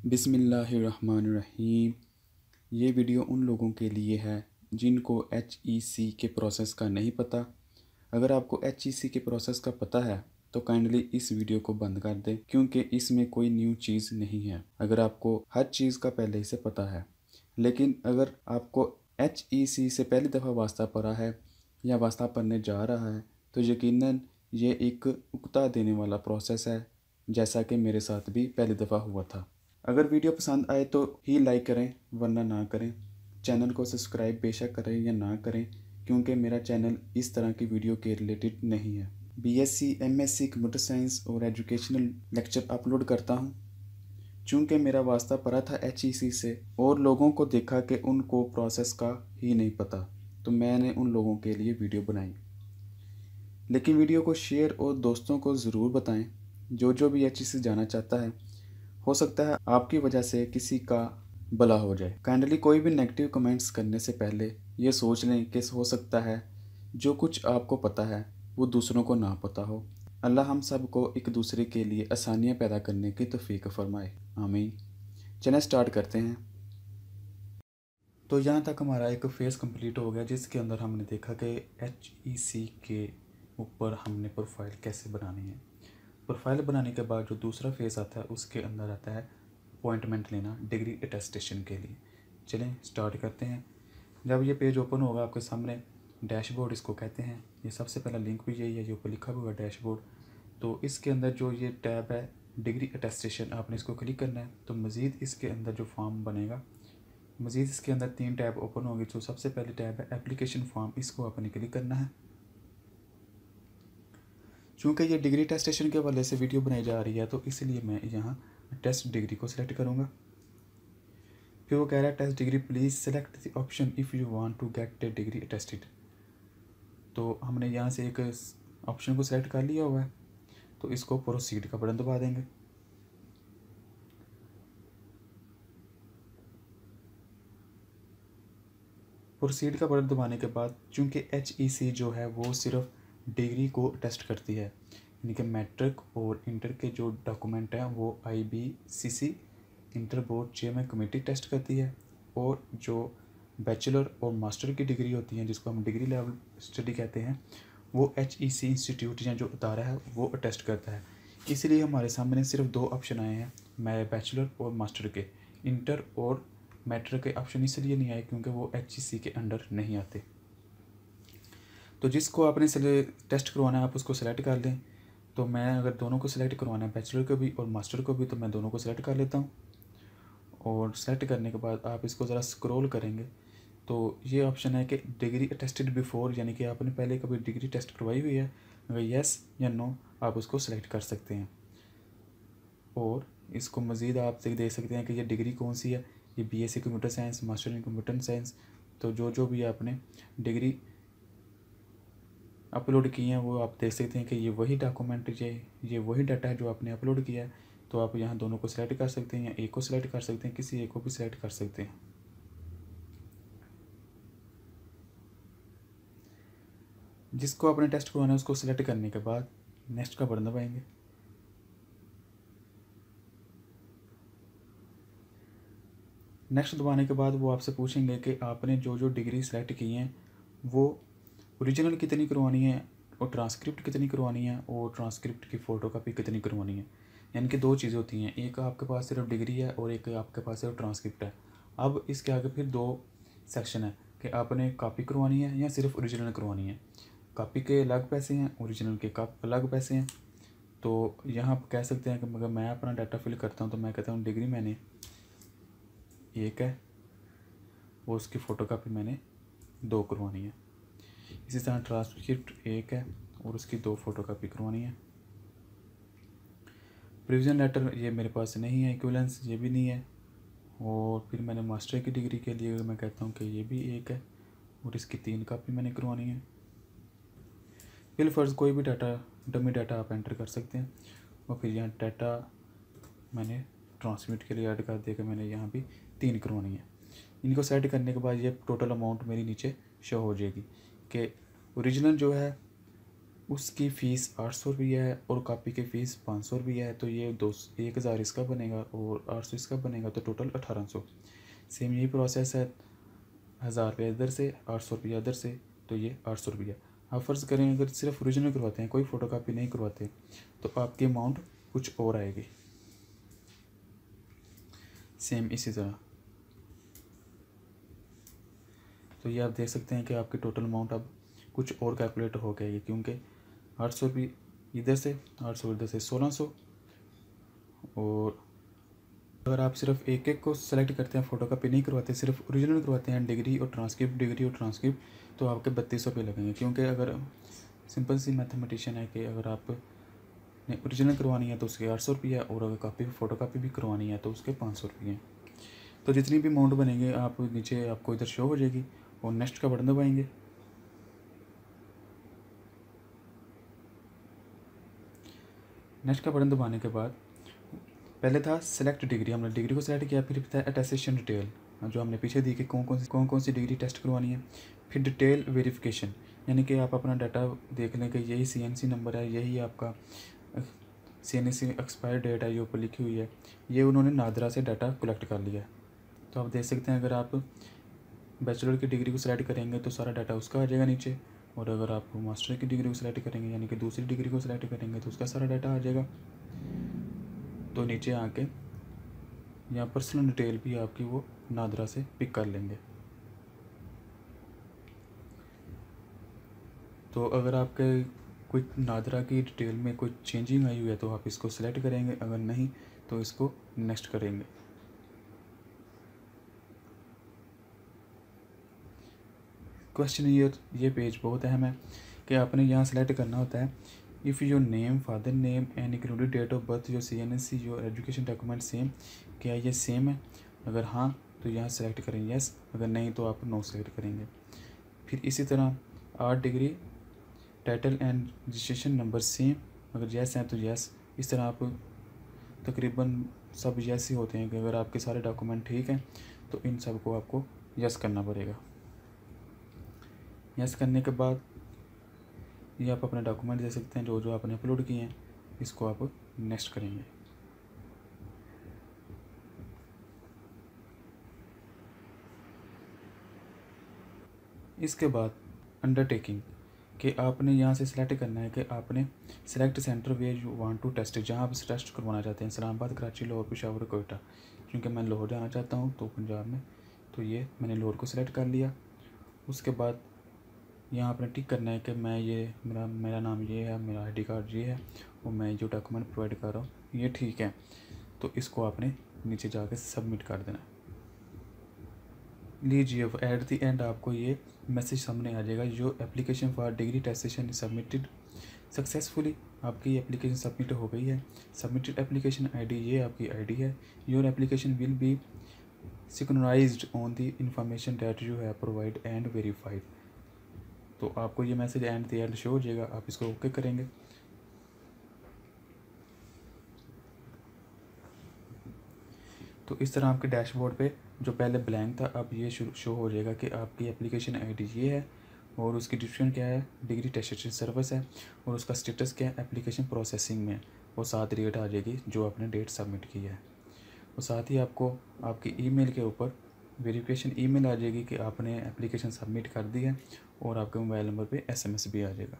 बिस्मिल्लाहिर्रहमानिर्रहीम। ये वीडियो उन लोगों के लिए है जिनको HEC के प्रोसेस का नहीं पता। अगर आपको HEC के प्रोसेस का पता है तो काइंडली इस वीडियो को बंद कर दें, क्योंकि इसमें कोई न्यू चीज़ नहीं है अगर आपको हर चीज़ का पहले से पता है। लेकिन अगर आपको HEC से पहली दफ़ा वास्ता पड़ा है या वास्ता पढ़ने जा रहा है तो यकीनन ये एक उकता देने वाला प्रोसेस है, जैसा कि मेरे साथ भी पहली दफ़ा हुआ था। अगर वीडियो पसंद आए तो ही लाइक करें, वरना ना करें। चैनल को सब्सक्राइब बेशक करें या ना करें, क्योंकि मेरा चैनल इस तरह की वीडियो के रिलेटेड नहीं है। BSc MSc कंप्यूटर साइंस और एजुकेशनल लेक्चर अपलोड करता हूँ। चूँकि मेरा वास्ता पड़ा था HEC से और लोगों को देखा कि उनको प्रोसेस का ही नहीं पता, तो मैंने उन लोगों के लिए वीडियो बनाई। लेकिन वीडियो को शेयर और दोस्तों को ज़रूर बताएं जो भी HEC जाना चाहता है। हो सकता है आपकी वजह से किसी का भला हो जाए। काइंडली कोई भी नेगेटिव कमेंट्स करने से पहले ये सोच लें कि हो सकता है जो कुछ आपको पता है वो दूसरों को ना पता हो। अल्लाह हम सब को एक दूसरे के लिए आसानियाँ पैदा करने की तौफीक फरमाए, आमीन। चलें स्टार्ट करते हैं। तो यहाँ तक हमारा एक फेज़ कंप्लीट हो गया, जिसके अंदर हमने देखा कि HEC के ऊपर हमने प्रोफाइल कैसे बनानी है। प्रोफाइल बनाने के बाद जो दूसरा फेज़ आता है उसके अंदर आता है अपॉइंटमेंट लेना डिग्री अटेस्टेशन के लिए। चलें स्टार्ट करते हैं। जब ये पेज ओपन होगा आपके सामने, डैशबोर्ड इसको कहते हैं। ये सबसे पहला लिंक भी यही है जो ऊपर लिखा हुआ है डैशबोर्ड। तो इसके अंदर जो ये टैब है डिग्री अटेस्टेशन, आपने इसको क्लिक करना है। तो मज़ीद इसके अंदर जो फॉर्म बनेगा, मज़ीद इसके अंदर 3 टैब ओपन होंगे। जो सबसे पहली टैब है एप्लीकेशन फॉर्म, इसको आपने क्लिक करना है। चूँकि ये डिग्री अटेस्टेशन के हवाले से वीडियो बनाई जा रही है तो इसलिए मैं यहाँ टेस्ट डिग्री को सिलेक्ट करूँगा। फिर वो कह रहा है test degree please select the option if you want to get the degree attested. तो हमने यहाँ से एक ऑप्शन को सिलेक्ट कर लिया हुआ है, तो इसको प्रोसीड का बटन दबा देंगे। प्रोसीड का बटन दबाने के बाद चूँकि HEC जो है वो सिर्फ डिग्री को टेस्ट करती है, यानी कि मैट्रिक और इंटर के जो डॉक्यूमेंट हैं वो IBCC inter board chairman committee test करती है, और जो बैचलर और मास्टर की डिग्री होती हैं जिसको हम डिग्री लेवल स्टडी कहते हैं, वो HEC इंस्टीट्यूट या जो अदारा है वो अटेस्ट करता है। इसलिए हमारे सामने सिर्फ 2 ऑप्शन आए हैं, मैं बैचलर और मास्टर के। इंटर और मैट्रिक के ऑप्शन इसलिए नहीं आए क्योंकि वो HEC के अंडर नहीं आते। तो जिसको आपने टेस्ट करवाना है आप उसको सेलेक्ट कर लें। तो मैं अगर दोनों को सिलेक्ट करवाना है, बैचलर को भी और मास्टर को भी, तो मैं दोनों को सिलेक्ट कर लेता हूँ। और सेलेक्ट करने के बाद आप इसको ज़रा स्क्रॉल करेंगे तो ये ऑप्शन है कि डिग्री अटेस्टेड बिफोर, यानी कि आपने पहले कभी डिग्री टेस्ट करवाई हुई है, अगर येस या नो आप उसको सिलेक्ट कर सकते हैं। और इसको मज़ीद आप देख सकते हैं कि ये डिग्री कौन सी है। ये BSc computer science, master in computer science. तो जो भी आपने डिग्री अपलोड की हैं वो आप देख सकते हैं कि ये वही डॉक्यूमेंट, ये वही डाटा है जो आपने अपलोड किया है। तो आप यहाँ दोनों को सिलेक्ट कर सकते हैं या एक को सिलेक्ट कर सकते हैं, किसी एक को भी सिलेक्ट कर सकते हैं। जिसको आपने टेस्ट करवाना है उसको सिलेक्ट करने के बाद नेक्स्ट का बटन दबाएंगे। नेक्स्ट दबाने के बाद वो आपसे पूछेंगे कि आपने जो डिग्री सेलेक्ट की हैं वो ओरिजिनल कितनी करवानी है और ट्रांसक्रिप्ट कितनी करवानी है और ट्रांसक्रिप्ट की फ़ोटोकॉपी कितनी करवानी है। यानी कि 2 चीज़ें होती हैं, एक आपके पास सिर्फ डिग्री है और एक आपके पास सिर्फ ट्रांसक्रिप्ट है। अब इसके आगे फिर 2 सेक्शन है कि आपने कॉपी करवानी है या सिर्फ ओरिजिनल करवानी है। कॉपी के अलग पैसे हैं, ओरिजिनल के अलग पैसे हैं। तो यहाँ आप कह सकते हैं कि अगर मैं अपना डाटा फिल करता हूँ तो मैं कहता हूँ डिग्री मैंने एक है और उसकी फ़ोटोकॉपी मैंने 2 करवानी है। इसी तरह ट्रांसक्रिप्ट एक है और उसकी 2 फ़ोटोकॉपी करवानी है। प्रोविज़न लेटर ये मेरे पास नहीं है, इक्विवेलेंस ये भी नहीं है। और फिर मैंने मास्टर की डिग्री के लिए मैं कहता हूँ कि ये भी एक है और इसकी 3 कॉपी मैंने करवानी है। फिल फर्ज कोई भी डाटा, डमी डाटा आप एंटर कर सकते हैं। और फिर यहाँ डाटा मैंने ट्रांसमिट के लिए ऐड कर दिया कि मैंने यहाँ भी 3 करवानी है। इनको सेट करने के बाद ये टोटल अमाउंट मेरी नीचे शो हो जाएगी कि ओरिजिनल जो है उसकी फ़ीस 800 रुपये है और कॉपी की फ़ीस 500 रुपये है। तो ये 1000 इसका बनेगा और 800 इसका बनेगा, तो टोटल 1800। सेम यही प्रोसेस है, 1000 रुपये इधर से, 800 रुपये इधर से, तो ये 800 रुपये। आप फ़र्ज़ करें अगर सिर्फ ओरिजिनल करवाते हैं, कोई फ़ोटोकॉपी नहीं करवाते, तो आपकी अमाउंट कुछ और आएगी। सेम इसी तरह तो ये आप देख सकते हैं कि आपकी टोटल अमाउंट अब कुछ और कैलकुलेट हो गई, क्योंकि 800 रुपये इधर से, 800 इधर से, 1600। और अगर आप सिर्फ एक एक को सेलेक्ट करते हैं, फ़ोटोकॉपी नहीं करवाते, सिर्फ ओरिजिनल करवाते हैं, डिग्री और ट्रांसक्रिप्ट, तो आपके 3200 रुपये लगेंगे। क्योंकि अगर सिंपल सी मैथमेटिशियन है कि अगर आप ने ओरिजिनल करवानी है तो उसके 800 रुपये है, और अगर फ़ोटोकॉपी भी करवानी है तो उसके 500 रुपये हैं। तो जितनी भी अमाउंट बनेंगे आप नीचे आपको इधर शो हो जाएगी, और नेक्स्ट का बटन दबाएंगे। नेक्स्ट का बटन दबाने के बाद पहले था सेलेक्ट डिग्री, हमने डिग्री को सेलेक्ट किया, फिर था अटेस्टेशन डिटेल जो हमने पीछे दी कि कौन सी डिग्री टेस्ट करवानी है। फिर डिटेल वेरिफिकेशन, यानी कि आप अपना डाटा देख लें कि यही CNC नंबर है, यही आपका CNC एक्सपायर डेट है, ये ऊपर लिखी हुई है, ये उन्होंने नादरा से डाटा कलेक्ट कर लिया है। तो आप देख सकते हैं अगर आप बैचलर की डिग्री को सिलेक्ट करेंगे तो सारा डाटा उसका आ जाएगा नीचे, और अगर आप मास्टर की डिग्री को सिलेक्ट करेंगे यानी कि दूसरी डिग्री को सिलेक्ट करेंगे तो उसका सारा डाटा आ जाएगा। तो नीचे आके यहाँ पर्सनल डिटेल भी आपकी वो नादरा से पिक कर लेंगे। तो अगर आपके कोई नादरा की डिटेल में कोई चेंजिंग आई हुई है तो आप इसको सिलेक्ट करेंगे, अगर नहीं तो इसको नेक्स्ट करेंगे। क्वेश्चन ये पेज बहुत अहम है कि आपने यहाँ सेलेक्ट करना होता है, if your name, father name and included date of birth, your CNC, your education document same, क्या ये सेम है? अगर हाँ तो यहाँ सेलेक्ट करें यस, अगर नहीं तो आप नो सेलेक्ट करेंगे। फिर इसी तरह art degree, title and registration number same, अगर यस है तो यस। इस तरह आप तकरीबन सब यस ही होते हैं कि अगर आपके सारे डॉक्यूमेंट ठीक हैं तो इन सब को आपको यस करना पड़ेगा। यस करने के बाद ये आप अपने डॉक्यूमेंट दे सकते हैं जो जो आपने अपलोड किए हैं, इसको आप नेक्स्ट करेंगे। इसके बाद अंडरटेकिंग कि आपने यहाँ से सिलेक्ट करना है कि आपने select centre where you want to test, जहाँ आप टेस्ट करवाना चाहते हैं, इस्लामाबाद, कराची, लाहौर, पेशावर, कोयटा। क्योंकि मैं लाहौर जाना चाहता हूँ तो पंजाब में, तो ये मैंने लाहौर को सिलेक्ट कर लिया। उसके बाद यहाँ आपने टिक करना है कि मैं ये मेरा नाम ये है, मेरा ID कार्ड ये है, और मैं जो डॉक्यूमेंट प्रोवाइड कर रहा हूँ ये ठीक है। तो इसको आपने नीचे जाके सबमिट कर देना। लीजिए एट द एंड आपको ये मैसेज सामने आ जाएगा, जो application for degree attestation submitted successfully. आपकी एप्लीकेशन सबमिट हो गई है। सबमिटेड एप्लीकेशन ID, ये आपकी ID है। Your application will be synchronised on the information that you have provide and verified. तो आपको ये message and the end show हो जाएगा, आप इसको ओके करेंगे। तो इस तरह आपके डैशबोर्ड पे जो पहले ब्लैंक था अब ये शो हो जाएगा कि आपकी एप्लीकेशन ID ये है, और उसकी डिस्क्रिप्शन क्या है, डिग्री टेस्टेशन सर्विस है, और उसका स्टेटस क्या है, एप्लीकेशन प्रोसेसिंग में, और साथ डेट आ जाएगी जो आपने डेट सबमिट की है। और साथ ही आपको आपकी ईमेल के ऊपर वेरिफिकेशन ईमेल आ जाएगी कि आपने एप्लीकेशन सबमिट कर दी है, और आपके मोबाइल नंबर पे SMS भी आ जाएगा।